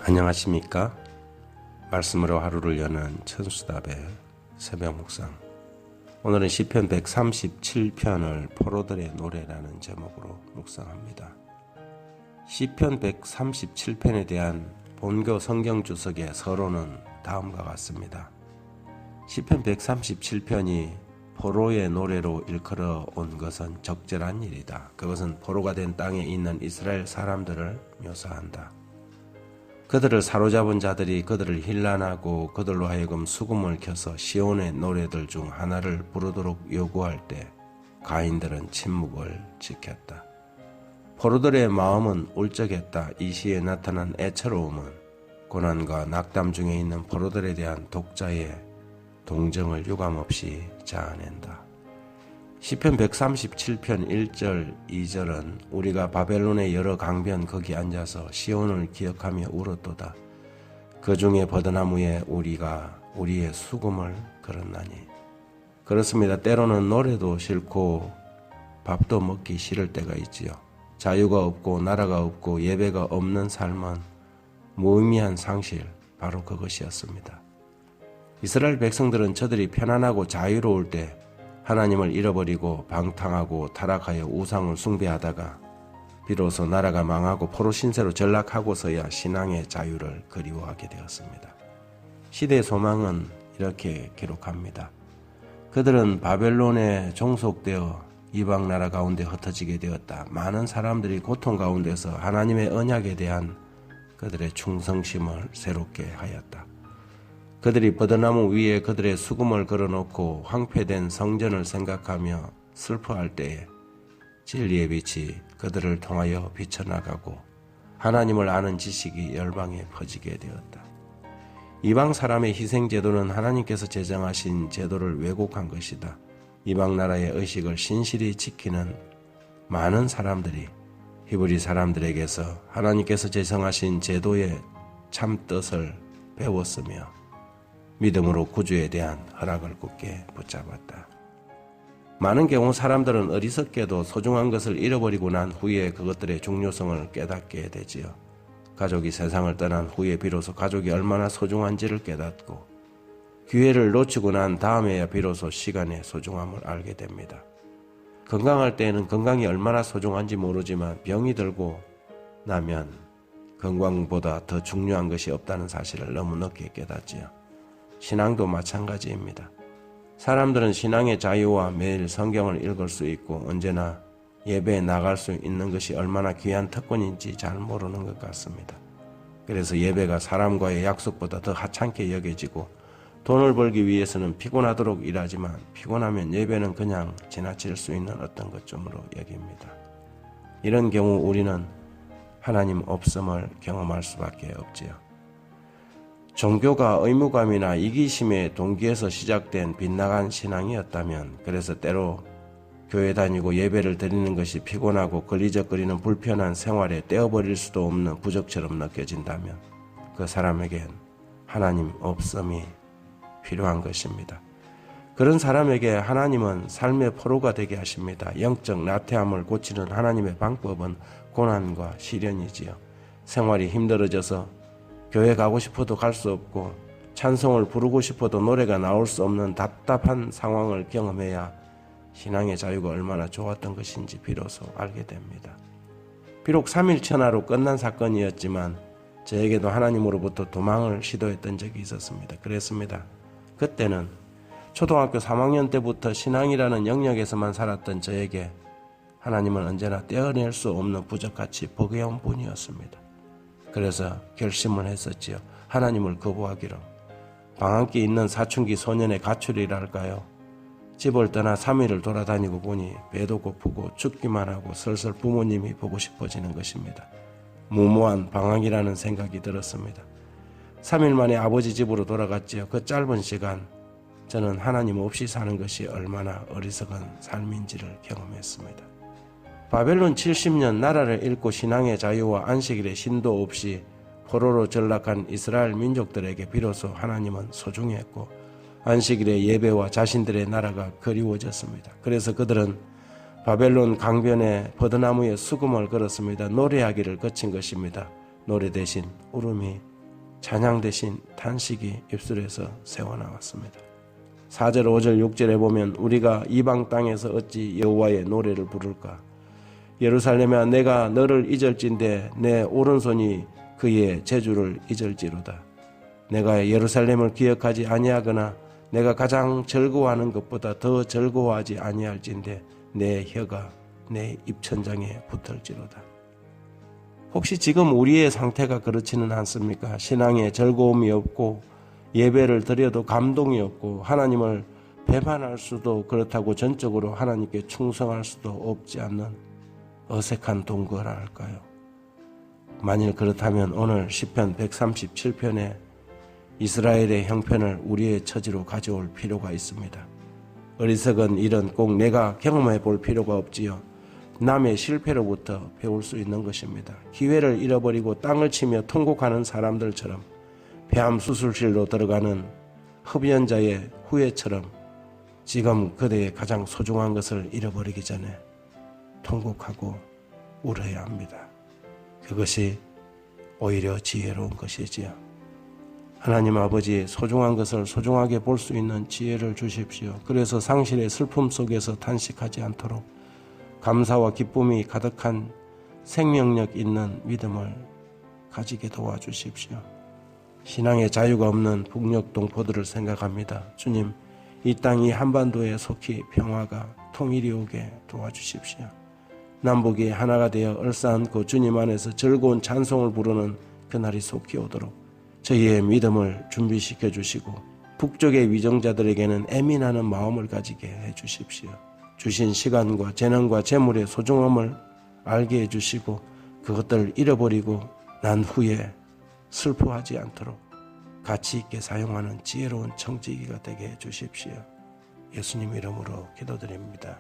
안녕하십니까? 말씀으로 하루를 여는 천수답의 새벽 묵상. 오늘은 시편 137편을 포로들의 노래라는 제목으로 묵상합니다. 시편 137편에 대한 본교 성경 주석의 서론은 다음과 같습니다. 시편 137편이 포로의 노래로 일컬어 온 것은 적절한 일이다. 그것은 포로가 된 땅에 있는 이스라엘 사람들을 묘사한다. 그들을 사로잡은 자들이 그들을 힐난하고 그들로 하여금 수금을 켜서 시온의 노래들 중 하나를 부르도록 요구할 때 가인들은 침묵을 지켰다. 포로들의 마음은 울적했다. 이 시에 나타난 애처로움은 고난과 낙담 중에 있는 포로들에 대한 독자의 동정을 유감없이 자아낸다. 시편 137편 1절 2절은 우리가 바벨론의 여러 강변 거기 앉아서 시온을 기억하며 울었도다. 그 중에 버드나무에 우리가 우리의 수금을 걸었나니. 그렇습니다. 때로는 노래도 싫고 밥도 먹기 싫을 때가 있지요. 자유가 없고 나라가 없고 예배가 없는 삶은 무의미한 상실, 바로 그것이었습니다. 이스라엘 백성들은 저들이 편안하고 자유로울 때 하나님을 잃어버리고 방탕하고 타락하여 우상을 숭배하다가 비로소 나라가 망하고 포로 신세로 전락하고서야 신앙의 자유를 그리워하게 되었습니다. 시대의 소망은 이렇게 기록합니다. 그들은 바벨론에 종속되어 이방 나라 가운데 흩어지게 되었다. 많은 사람들이 고통 가운데서 하나님의 언약에 대한 그들의 충성심을 새롭게 하였다. 그들이 버드나무 위에 그들의 수금을 걸어놓고 황폐된 성전을 생각하며 슬퍼할 때에 진리의 빛이 그들을 통하여 비쳐나가고 하나님을 아는 지식이 열방에 퍼지게 되었다. 이방 사람의 희생제도는 하나님께서 제정하신 제도를 왜곡한 것이다. 이방 나라의 의식을 신실히 지키는 많은 사람들이 히브리 사람들에게서 하나님께서 제정하신 제도의 참 뜻을 배웠으며 믿음으로 구주에 대한 허락을 굳게 붙잡았다. 많은 경우 사람들은 어리석게도 소중한 것을 잃어버리고 난 후에 그것들의 중요성을 깨닫게 되지요. 가족이 세상을 떠난 후에 비로소 가족이 얼마나 소중한지를 깨닫고 기회를 놓치고 난 다음에야 비로소 시간의 소중함을 알게 됩니다. 건강할 때에는 건강이 얼마나 소중한지 모르지만 병이 들고 나면 건강보다 더 중요한 것이 없다는 사실을 너무 늦게 깨닫지요. 신앙도 마찬가지입니다. 사람들은 신앙의 자유와 매일 성경을 읽을 수 있고 언제나 예배에 나갈 수 있는 것이 얼마나 귀한 특권인지 잘 모르는 것 같습니다. 그래서 예배가 사람과의 약속보다 더 하찮게 여겨지고 돈을 벌기 위해서는 피곤하도록 일하지만 피곤하면 예배는 그냥 지나칠 수 있는 어떤 것쯤으로 여깁니다. 이런 경우 우리는 하나님 없음을 경험할 수밖에 없지요. 종교가 의무감이나 이기심의 동기에서 시작된 빗나간 신앙이었다면, 그래서 때로 교회 다니고 예배를 드리는 것이 피곤하고 걸리적거리는 불편한 생활에 떼어버릴 수도 없는 부적처럼 느껴진다면 그 사람에겐 하나님 없음이 필요한 것입니다. 그런 사람에게 하나님은 삶의 포로가 되게 하십니다. 영적 나태함을 고치는 하나님의 방법은 고난과 시련이지요. 생활이 힘들어져서 교회 가고 싶어도 갈 수 없고 찬송을 부르고 싶어도 노래가 나올 수 없는 답답한 상황을 경험해야 신앙의 자유가 얼마나 좋았던 것인지 비로소 알게 됩니다. 비록 3일 천하로 끝난 사건이었지만 저에게도 하나님으로부터 도망을 시도했던 적이 있었습니다. 그랬습니다. 그때는 초등학교 3학년 때부터 신앙이라는 영역에서만 살았던 저에게 하나님은 언제나 떼어낼 수 없는 부적같이 버거운 분이었습니다. 그래서 결심을 했었지요. 하나님을 거부하기로. 방학기 있는 사춘기 소년의 가출이랄까요. 집을 떠나 3일을 돌아다니고 보니 배도 고프고 춥기만 하고 슬슬 부모님이 보고 싶어지는 것입니다. 무모한 방학이라는 생각이 들었습니다. 3일 만에 아버지 집으로 돌아갔지요. 그 짧은 시간 저는 하나님 없이 사는 것이 얼마나 어리석은 삶인지를 경험했습니다. 바벨론 70년 나라를 잃고 신앙의 자유와 안식일의 신도 없이 포로로 전락한 이스라엘 민족들에게 비로소 하나님은 소중했고 안식일의 예배와 자신들의 나라가 그리워졌습니다. 그래서 그들은 바벨론 강변에 버드나무에 수금을 걸었습니다. 노래하기를 거친 것입니다. 노래 대신 울음이 찬양 대신 탄식이 입술에서 새어나왔습니다. 4절, 5절, 6절에 보면 우리가 이방 땅에서 어찌 여호와의 노래를 부를까? 예루살렘아 내가 너를 잊을진대 내 오른손이 그의 재주를 잊을지로다. 내가 예루살렘을 기억하지 아니하거나 내가 가장 즐거워하는 것보다 더 즐거워하지 아니할진대 내 혀가 내 입천장에 붙을지로다. 혹시 지금 우리의 상태가 그렇지는 않습니까? 신앙에 즐거움이 없고 예배를 드려도 감동이 없고 하나님을 배반할 수도 그렇다고 전적으로 하나님께 충성할 수도 없지 않는 어색한 동거라 할까요? 만일 그렇다면 오늘 시편 137편에 이스라엘의 형편을 우리의 처지로 가져올 필요가 있습니다. 어리석은 일은 꼭 내가 경험해 볼 필요가 없지요. 남의 실패로부터 배울 수 있는 것입니다. 기회를 잃어버리고 땅을 치며 통곡하는 사람들처럼 폐암 수술실로 들어가는 흡연자의 후회처럼 지금 그대의 가장 소중한 것을 잃어버리기 전에 통곡하고 울어야 합니다. 그것이 오히려 지혜로운 것이지요. 하나님 아버지 소중한 것을 소중하게 볼 수 있는 지혜를 주십시오. 그래서 상실의 슬픔 속에서 탄식하지 않도록 감사와 기쁨이 가득한 생명력 있는 믿음을 가지게 도와주십시오. 신앙의 자유가 없는 북녘 동포들을 생각합니다. 주님, 이 땅이 한반도에 속히 평화가 통일이 오게 도와주십시오. 남북이 하나가 되어 얼싸안고 주님 안에서 즐거운 찬송을 부르는 그날이 속히 오도록 저희의 믿음을 준비시켜 주시고 북쪽의 위정자들에게는 애민하는 마음을 가지게 해 주십시오. 주신 시간과 재능과 재물의 소중함을 알게 해주시고 그것들을 잃어버리고 난 후에 슬퍼하지 않도록 가치 있게 사용하는 지혜로운 청지기가 되게 해주십시오. 예수님 이름으로 기도드립니다.